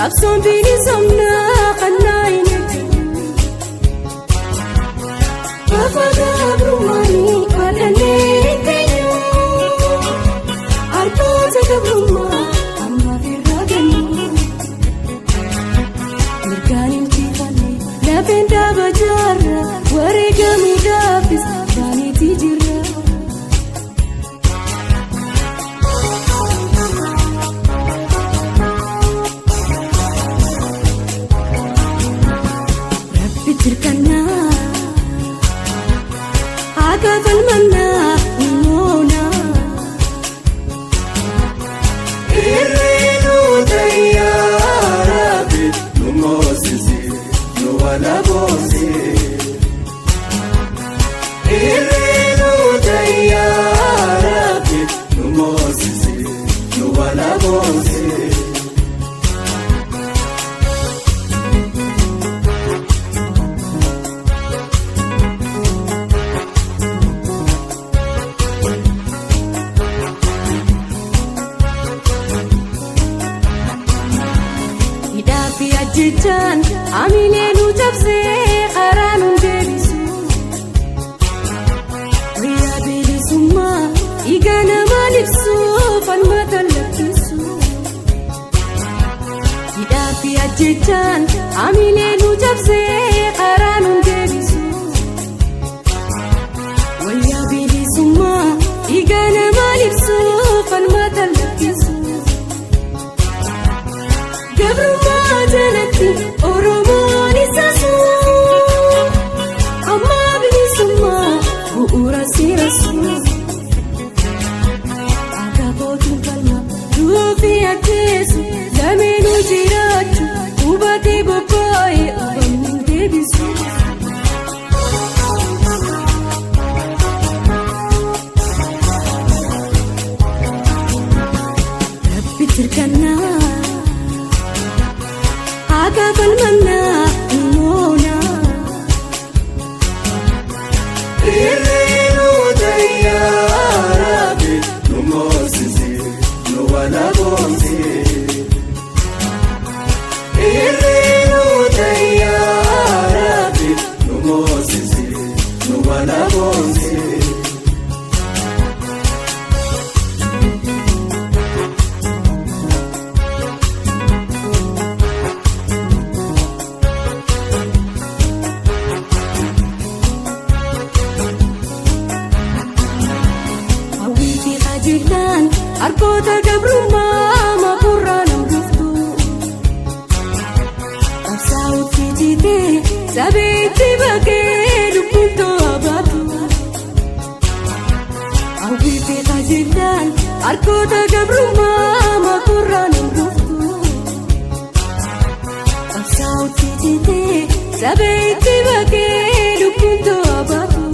Kapsoon bilisummaa qannaa Bafada brumani adane kayo Arto sa bruma amma viragani Merganim tifani napenda bajara warigami dafis bani tijira Rabbitirkana Agafal manna umona Irenu tayarabi numosisi nuwala bosi Irenu tayarabi numosisi nuwala bosi Jijaan aminee nu cabsee karaa nu deebisu guyyaa bilisummaa dhiiga namaa libsu falmata lakkisu hidhaa fi ajjechaan aminee nu cabsee karaa nu deebisu guyyaa bilisummaa dhiiga namaa libsu falmata lakkisu gabrummaa jalatti Oromoon isaasu amma bilisummaa bu'uura sirasu akka kootuun falma duufi ajjeesu lameenuu jiraatu hubatee bobba'ee abamuu deebisu. Rabbitirkannaa Agafal manna umona Irenu tayarabi numosisi nuwala bosi Irenu tayarabi numosisi nuwala bosi Arkoota gabrummaa makurraa namduftu Qabsaa'utti jitee sabeetti bakkee lubbuun to'abaatu Hawwiifi qajeelaan arkoota gabrummaa makurraa namduftu Qabsaa'utti jitee sabeetti bakkee lubbuun to'abaatu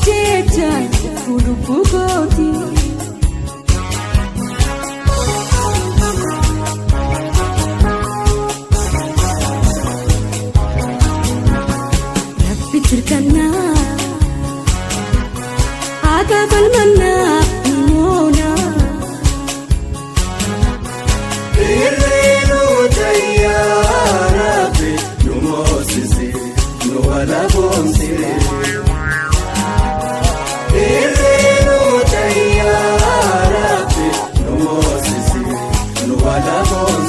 Jejaan lubbuu kooti Rabbitirkannaa Agafal manna umona Irenu tayarabi numosisi nuwala bosi Irenu tayarabi numosisi nuwala bosi